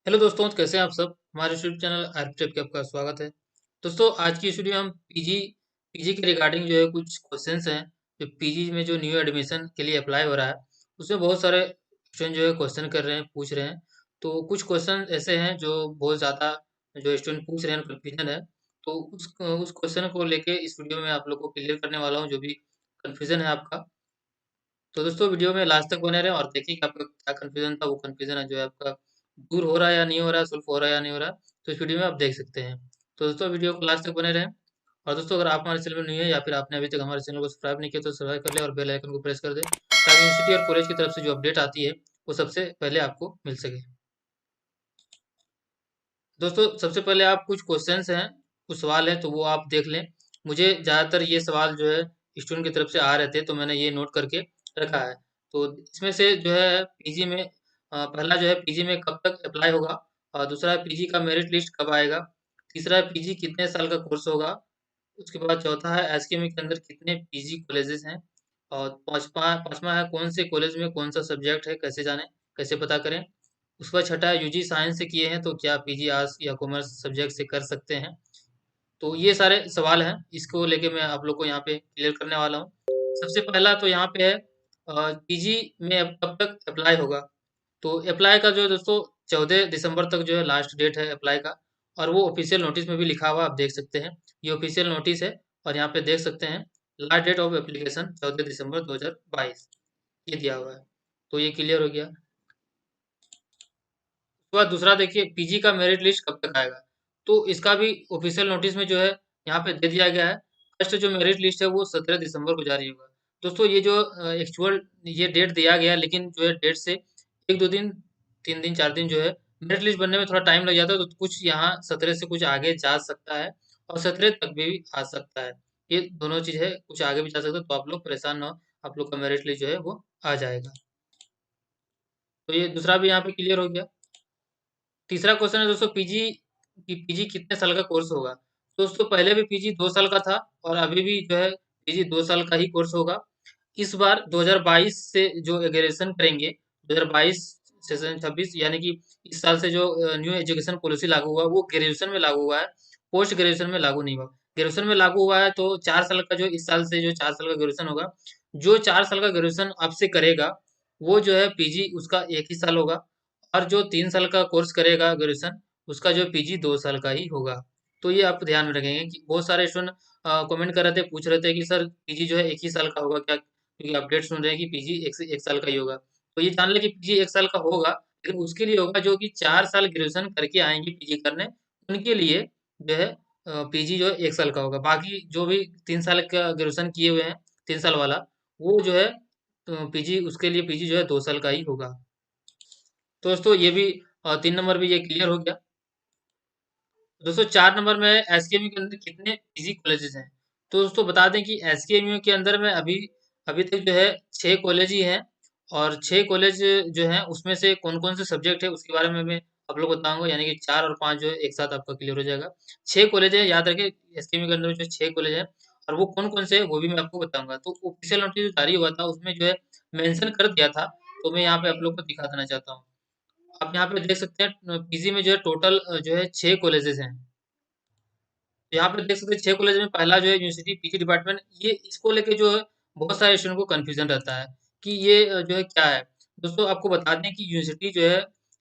Hello दोस्तों, कैसे हैं आप सब। हमारे यूट्यूब चैनल आर्किटेक्ट पे आपका स्वागत है। दोस्तों, आज की इस वीडियो में हम पीजी के रिगार्डिंग जो है कुछ क्वेश्चंस हैं जो पीजी में जो न्यू एडमिशन के लिए अप्लाई हो रहा है उसमें बहुत सारे स्टूडेंट जो है क्वेश्चन कर रहे हैं, पूछ रहे हैं। तो कुछ क्वेश्चन ऐसे हैं जो बहुत ज़्यादा जो स्टूडेंट पूछ रहे हैं, कन्फ्यूजन है। तो उस क्वेश्चन को लेके इस वीडियो में आप लोग को क्लियर करने वाला हूँ, जो भी कन्फ्यूजन है आपका। तो दोस्तों, वीडियो में लास्ट तक बने रहें और देखिए कि आपका क्या कन्फ्यूजन था। वो कन्फ्यूजन है जो है आपका दूर हो रहा है या नहीं हो रहा है, सॉल्व हो रहा है या नहीं हो रहा है, तो इस वीडियो में आप देख सकते हैं। तो दोस्तों, वीडियो को लास्ट तक बने रहें। और दोस्तों, अगर आप हमारे चैनल में न्यू है या फिर आपने अभी तक हमारे चैनल को सब्सक्राइब नहीं किया तो सब्सक्राइब कर ले और बेल आइकन को प्रेस कर दे, ताकि यूनिवर्सिटी और कॉलेज की तरफ से जो अपडेट आती है वो सबसे पहले आपको मिल सके। दोस्तों, सबसे पहले आप कुछ क्वेश्चंस हैं, कुछ सवाल हैं, तो वो आप देख लें। मुझे ज़्यादातर ये सवाल जो है स्टूडेंट की तरफ से आ रहे थे, तो मैंने ये नोट करके रखा है। तो इसमें से जो है पीजी में पहला जो है पीजी में कब तक अप्लाई होगा, और दूसरा है पीजी का मेरिट लिस्ट कब आएगा, तीसरा है पीजी कितने साल का कोर्स होगा, उसके बाद चौथा है एसकेएम के अंदर कितने पीजी कॉलेजेस हैं, और पांचवा है कौन से कॉलेज में कौन सा सब्जेक्ट है, कैसे जाने, कैसे पता करें। उसके बाद छठा है यूजी साइंस से किए हैं तो क्या पीजी आर्ट्स या कॉमर्स सब्जेक्ट से कर सकते हैं। तो ये सारे सवाल हैं, इसको लेके मैं आप लोग को यहाँ पे क्लियर करने वाला हूँ। सबसे पहला तो यहाँ पे है पीजी में अब कब तक अप्लाई होगा। तो अप्लाई का जो है दोस्तों 14 दिसंबर तक जो है लास्ट डेट है अप्लाई का। और वो ऑफिशियल नोटिस में भी लिखा हुआ आप देख सकते हैं। ये ऑफिशियल नोटिस है और यहाँ पे देख सकते हैं लास्ट डेट ऑफ एप्लीकेशन 14 दिसंबर 2022 ये दिया हुआ है। तो ये क्लियर हो गया। उसके बाद दूसरा देखिए पीजी का मेरिट लिस्ट कब तक आएगा। तो इसका भी ऑफिशियल नोटिस में जो है यहाँ पे दे दिया गया है। फर्स्ट जो मेरिट लिस्ट है वो 17 दिसंबर को जारी होगा। दोस्तों, ये जो एक्चुअल ये डेट दिया गया है, लेकिन जो है डेट से एक दो दिन, 3 दिन, 4 दिन जो है मेरिट लिस्ट बनने में थोड़ा टाइम लग जाता है। तो कुछ यहाँ 17 से कुछ आगे जा सकता है और 17 तक भी आ सकता है। ये दोनों चीज है, कुछ आगे भी जा सकता है, तो आप लोग परेशान ना हो। आप लोग का मेरिट लिस्ट जो है वो आ जाएगा। तो ये दूसरा भी यहाँ पे क्लियर हो गया। तीसरा क्वेश्चन है दोस्तों पीजी कितने साल का कोर्स होगा। दोस्तों, पहले भी पीजी 2 साल का था और अभी भी जो है पीजी 2 साल का ही कोर्स होगा। इस बार 2022 से जो ग्रेजुएशन करेंगे, 2022 सेशन 26, यानी कि इस साल से जो न्यू एजुकेशन पॉलिसी लागू हुआ वो ग्रेजुएशन में लागू हुआ है, पोस्ट ग्रेजुएशन में लागू नहीं हुआ। ग्रेजुएशन में लागू हुआ है तो 4 साल का जो इस साल से जो 4 साल का ग्रेजुएशन होगा, जो 4 साल का ग्रेजुएशन अब से करेगा वो जो है पीजी उसका 1 ही साल होगा। और जो 3 साल का कोर्स करेगा ग्रेजुएशन, उसका जो पीजी 2 साल का ही होगा। तो ये आप ध्यान में रखेंगे कि बहुत सारे स्टूडेंट कमेंट कर रहे थे, पूछ रहे थे कि सर पीजी जो है 1 ही साल का होगा क्या, क्योंकि अपडेट सुन रहे हैं कि पीजी 1 साल का ही होगा। तो ये जान ले कि पीजी 1 साल का होगा, लेकिन उसके लिए होगा जो कि 4 साल ग्रेजुएशन करके आएंगे पीजी करने, उनके लिए जो है पीजी जो है 1 साल का होगा। बाकी जो भी 3 साल का ग्रेजुएशन किए हुए हैं, 3 साल वाला, वो जो है पीजी, उसके लिए पीजी जो है 2 साल का ही होगा। तो दोस्तों, ये भी 3 नंबर भी ये क्लियर हो गया। दोस्तों, 4 नंबर में एसकेएमयू के अंदर कितने पीजी कॉलेजेस हैं। तो दोस्तों, बता दें कि एसकेएमयू के अंदर में अभी अभी तक जो है 6 कॉलेज ही हैं। और 6 कॉलेज जो हैं उसमें से कौन कौन से सब्जेक्ट है उसके बारे में मैं आप लोग को बताऊंगा, यानी कि 4 और 5 जो है एक साथ आपका क्लियर हो जाएगा। 6 कॉलेज है, याद रखें एसकेएमयू के अंदर जो 6 कॉलेज है, और वो कौन कौन से है वो भी मैं आपको बताऊंगा। तो ऑफिशियल नोटिस जो जारी हुआ था उसमें जो है मेंशन कर दिया था, तो मैं यहाँ पे आप लोग को दिखा देना चाहता हूँ। आप यहाँ पे देख सकते हैं पीजी में जो है टोटल जो है 6 कॉलेजेस हैं। तो यहाँ पे देख सकते हैं 6 कॉलेज में पहला जो है यूनिवर्सिटी पीजी डिपार्टमेंट, ये इसको लेके जो है बहुत सारे स्टूडेंट को कंफ्यूजन रहता है कि ये जो है क्या है। दोस्तों, आपको बता दें कि यूनिवर्सिटी जो है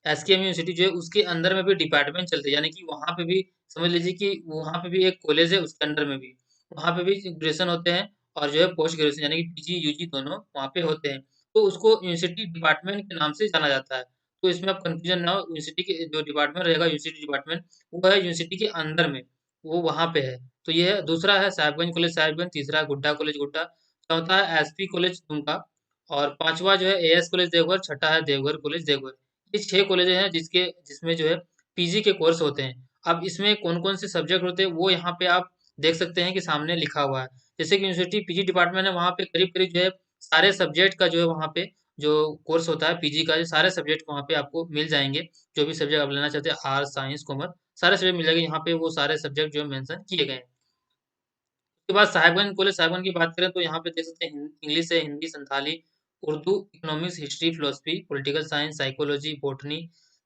एसकेएम यूनिवर्सिटी जो है उसके अंदर में भी डिपार्टमेंट चलते हैं, यानी कि वहाँ पे भी समझ लीजिए कि वहाँ पे भी एक कॉलेज है, उसके अंडर में भी वहाँ पे भी ग्रेजुएशन होते हैं और जो है पोस्ट ग्रेजुएशन यानी कि पीजी यूजी दोनों वहाँ पे होते हैं। तो उसको यूनिवर्सिटी डिपार्टमेंट के नाम से जाना जाता है। तो इसमें आप कंफ्यूजन ना हो, यूनिवर्सिटी के जो डिपार्टमेंट रहेगा यूनिवर्सिटी डिपार्टमेंट, वो है यूनिवर्सिटी के अंदर में, वो वहाँ पे है। तो ये है, दूसरा है साहिबगंज कॉलेज साहिबगंज, तीसरा है गुड्डा कॉलेज गुड्डा, चौथा है एसपी कॉलेज दुमका, और पांचवा जो है एएस कॉलेज देवघर, छठा है देवघर कॉलेज देवघर। ये 6 कॉलेज हैं जिसमें जो है पीजी के कोर्स होते हैं। अब इसमें कौन कौन से सब्जेक्ट होते हैं वो यहाँ पे आप देख सकते हैं कि सामने लिखा हुआ है। जैसे कि यूनिवर्सिटी पीजी डिपार्टमेंट है, वहाँ पे करीब करीब जो है सारे सब्जेक्ट का जो है वहाँ पे जो कोर्स होता है पीजी का, ये सारे सब्जेक्ट वहाँ पे आपको मिल जाएंगे। जो भी सब्जेक्ट आप लेना चाहते हैं, आर्ट्स साइंस कॉमर्स, सारे सब्जेक्ट मिल जाएंगे यहाँ पे, वो सारे सब्जेक्ट जो है मेंशन किए गए हैं। उसके बाद साहिबगंज कॉलेज साहिबगंज की बात करें तो यहाँ पे देख सकते हैं इंग्लिश है, Hindi, Santhali, Urdu, economics, history, philosophy, political science, psychology, botany,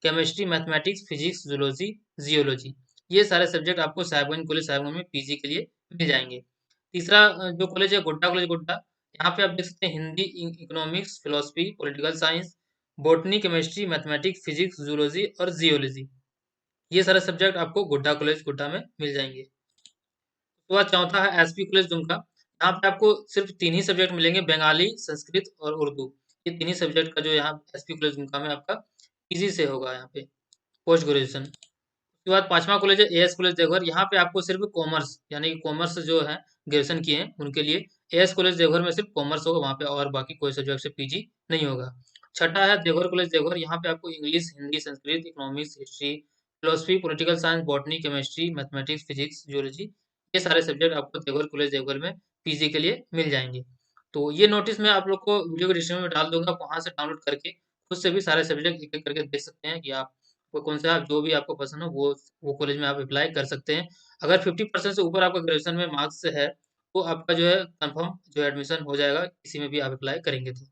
chemistry, mathematics, physics, zoology, geology. ये सारे सब्जेक्ट आपको साहिबगंज कॉलेज साहिबगंज में पीजी के लिए मिल जाएंगे। तीसरा जो कॉलेज है गोड्डा कॉलेज गोड्डा, यहाँ पे आप देख सकते हैं Hindi, economics, philosophy, political science, botany, chemistry, mathematics, physics, zoology और जियोलॉजी। ये सारे सब्जेक्ट आपको गोड्डा कॉलेज गोड्डा में मिल जाएंगे। उसके बाद चौथा है एसपी कॉलेज दुमका। यहाँ पे आपको सिर्फ तीन ही सब्जेक्ट मिलेंगे, बंगाली, संस्कृत और उर्दू। ये तीन ही सब्जेक्ट का जो यहाँ एसपी कॉलेज दुमका में आपका इजी से होगा यहाँ पे पोस्ट ग्रेजुएशन। उसके बाद पांचवा कॉलेज है एएस कॉलेज देवघर। यहाँ पे आपको सिर्फ कॉमर्स यानी कि कॉमर्स जो है ग्रेजुएशन किए हैं उनके लिए एएस कॉलेज देवघर में सिर्फ कॉमर्स होगा वहाँ पे, और बाकी कोई सब्जेक्ट से पीजी नहीं होगा। छठा है देवघर कॉलेज देवघर। यहाँ पे आपको English, Hindi, Sanskrit, economics, history, philosophy, political science, botany, chemistry, mathematics, physics, geology, ये सारे सब्जेक्ट आपको देवघर कॉलेज देवघर में पीजी के लिए मिल जाएंगे। तो ये नोटिस मैं आप लोग को वीडियो के डिस्क्रिप्शन में डाल दूंगा, आप वहाँ से डाउनलोड करके खुद से भी सारे सब्जेक्ट एक एक करके देख सकते हैं कि आप वो कौन सा जो भी आपको पसंद हो वो कॉलेज में आप अप्लाई कर सकते हैं। अगर 50% से ऊपर आपका ग्रेजुएशन में मार्क्स है तो आपका जो है कंफर्म जो एडमिशन हो जाएगा किसी में भी आप अप्लाई करेंगे तो।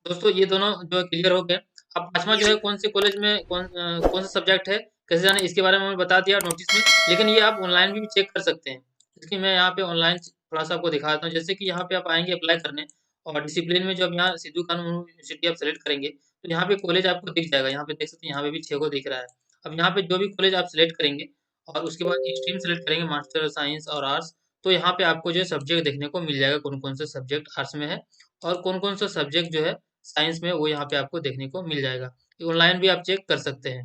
दोस्तों ये दोनों जो है क्लियर हो गए। अब पांचवा जो है कौन से कॉलेज में कौन सा सब्जेक्ट है कैसे जाने इसके बारे में मैंने बता दिया नोटिस में, लेकिन ये आप ऑनलाइन भी चेक कर सकते हैं। इसलिए मैं यहाँ पे ऑनलाइन थोड़ा सा आपको दिखा देता हूँ। जैसे कि यहाँ पे आप आएंगे अप्लाई करने और डिसिप्लिन में जो अब यहाँ सिद्धू कानू यूनिवर्सिटी आप सेलेक्ट करेंगे तो यहाँ पे कॉलेज आपको दिख जाएगा। यहाँ पे देख सकते हैं यहाँ पे भी 6 को दिख रहा है। अब यहाँ पे जो भी कॉलेज आप सिलेक्ट करेंगे और उसके बाद स्ट्रीम सेलेक्ट करेंगे मास्टर साइंस और आर्ट्स, तो यहाँ पे आपको जो है सब्जेक्ट देखने को मिल जाएगा कौन कौन से सब्जेक्ट आर्ट्स में है और कौन कौन सा सब्जेक्ट जो है साइंस में, वो यहाँ पे आपको देखने को मिल जाएगा। ऑनलाइन भी आप चेक कर सकते हैं।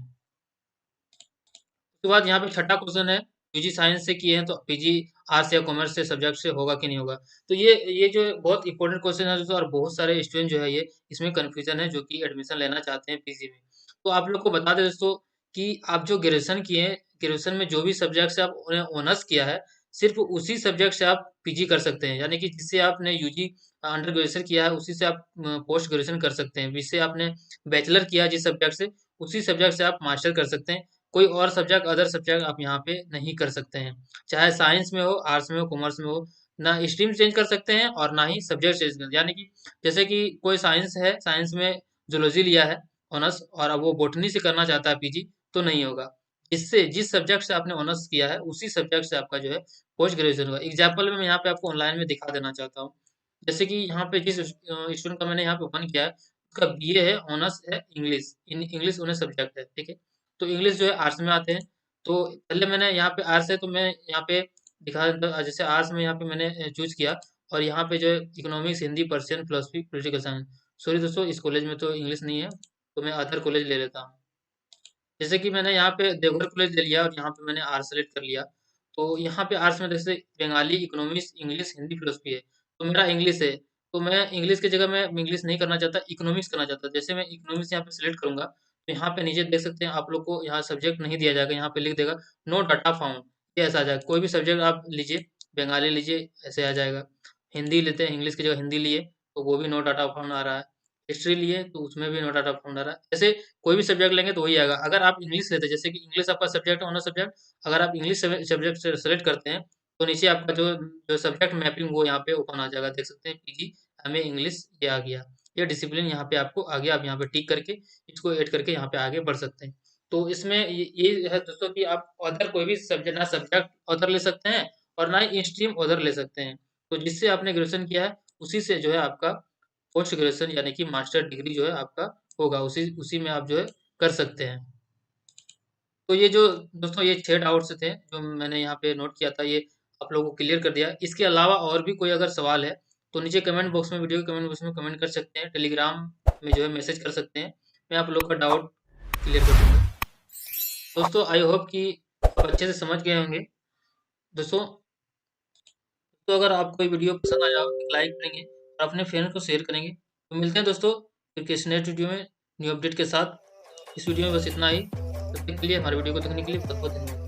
उसके बाद यहाँ पे छठा क्वेश्चन है पीजी साइंस से किए हैं तो पीजी आर्ट्स या कॉमर्स से सब्जेक्ट से होगा कि नहीं होगा। तो ये जो बहुत इंपॉर्टेंट क्वेश्चन है दोस्तों, और बहुत सारे स्टूडेंट जो है ये इसमें कंफ्यूजन है जो कि एडमिशन लेना चाहते हैं पीजी में। तो आप लोग को बता दें दोस्तों कि आप जो ग्रेजुएशन किए हैं, ग्रेजुएशन में जो भी सब्जेक्ट से आप ऑनर्स किया है सिर्फ उसी सब्जेक्ट से आप पीजी कर सकते हैं। यानी कि जिससे आपने यूजी अंडर ग्रेजुएशन किया है उसी से आप पोस्ट ग्रेजुएशन कर सकते हैं। जिससे आपने बैचलर किया है जिस सब्जेक्ट से उसी सब्जेक्ट से आप मास्टर कर सकते हैं। कोई और सब्जेक्ट अदर सब्जेक्ट आप यहाँ पे नहीं कर सकते हैं, चाहे साइंस में हो, आर्ट्स में हो, कॉमर्स में हो। ना स्ट्रीम चेंज कर सकते हैं और ना ही सब्जेक्ट चेंज कर, यानी कि जैसे कि कोई साइंस है, साइंस में जूलॉजी लिया है ऑनर्स और अब वो बोटनी से करना चाहता है पीजी, तो नहीं होगा। इससे जिस सब्जेक्ट से आपने ऑनर्स किया है उसी सब्जेक्ट से आपका जो है पोस्ट ग्रेजुएशन होगा। एग्जाम्पल में मैं यहाँ पे आपको ऑनलाइन में दिखा देना चाहता हूँ। जैसे कि यहाँ पे जिस स्टूडेंट का मैंने यहाँ पे ओपन किया है उसका बीए है, ऑनर्स है इंग्लिश, इंग्लिश ऑनर्स सब्जेक्ट है, ठीक है। तो इंग्लिश जो है आर्ट्स में आते हैं। तो पहले मैंने यहाँ पे आर्ट्स है तो मैं यहाँ पे दिखा देता हूँ। जैसे आर्ट्स में यहाँ पे मैंने चूज किया और यहाँ पे जो है economics, Hindi, Persian, philosophy, political science. Sorry दोस्तों इस कॉलेज में तो इंग्लिश नहीं है, तो मैं अदर कॉलेज ले लेता हूँ। जैसे कि मैंने यहाँ पे देवघर कॉलेज ले लिया और यहाँ पे मैंने आर्ट्स सेलेक्ट कर लिया। तो यहाँ पे आर्ट्स में जैसे Bengali, economics, English, Hindi, philosophy है, तो मेरा इंग्लिश है। तो मैं इंग्लिश की जगह मैं इंग्लिश नहीं करना चाहता, इकोनॉमिक्स करना चाहता। जैसे मैं इकोनॉमिक्स यहाँ पे सिलेक्ट करूंगा तो यहाँ पे नीचे देख सकते हैं आप लोग को यहाँ सब्जेक्ट नहीं दिया जाएगा, यहाँ पे लिख देगा नो डाटा फाउंड। ये ऐसा आ जाएगा, कोई भी सब्जेक्ट आप लीजिए, बंगाली लीजिए ऐसे आ जाएगा। हिंदी लेते हैं, इंग्लिश की जगह हिंदी लिए तो वो भी नो डाटा फाउंड आ रहा है। हिस्ट्री लिए तो उसमें भी नो डाटा फाउंड आ रहा है। ऐसे कोई भी सब्जेक्ट लेंगे तो वही आएगा। अगर आप इंग्लिश लेते हैं, जैसे कि इंग्लिश आपका सब्जेक्ट है ऑनर सब्जेक्ट, अगर आप इंग्लिश सब्जेक्ट से सेलेक्ट करते हैं तो नीचे आपका जो जो सब्जेक्ट मैपिंग वो यहाँ पे ओपन आ जाएगा, देख सकते हैं पीजी हमें इंग्लिश ये आ गया। ये डिसिप्लिन यहाँ पे आपको आ गया। आप यहाँ पे टिक करके इसको ऐड करके यहाँ पे आगे बढ़ सकते हैं। तो इसमें ये है दोस्तों कि आप अदर कोई भी सब्जेक्ट, ना सब्जेक्ट अदर ले सकते हैं और ना ही स्ट्रीम अदर ले सकते हैं। तो जिससे आपने ग्रेजुएशन किया है उसी से जो है आपका पोस्ट ग्रेजुएशन यानी कि मास्टर डिग्री जो है आपका होगा, उसी उसी में आप जो है कर सकते हैं। तो ये जो दोस्तों ये 6 डाउट्स थे जो मैंने यहाँ पे नोट किया था, ये आप लोगों को क्लियर कर दिया। इसके अलावा और भी कोई अगर सवाल है तो नीचे कमेंट बॉक्स में, वीडियो के कमेंट बॉक्स में कमेंट कर सकते हैं, टेलीग्राम में जो है मैसेज कर सकते हैं, मैं आप लोग का डाउट क्लियर कर दूंगा। दोस्तों आई होप कि आप अच्छे से समझ गए होंगे। दोस्तों तो अगर आपको ये वीडियो पसंद आया हो तो लाइक करेंगे और अपने फ्रेंड को शेयर करेंगे। तो मिलते हैं दोस्तों फिर किसी नेक्स्ट वीडियो में न्यू अपडेट के साथ। इस वीडियो में बस इतना ही। तब तक के लिए हमारे वीडियो को देखने के लिए बहुत बहुत धन्यवाद।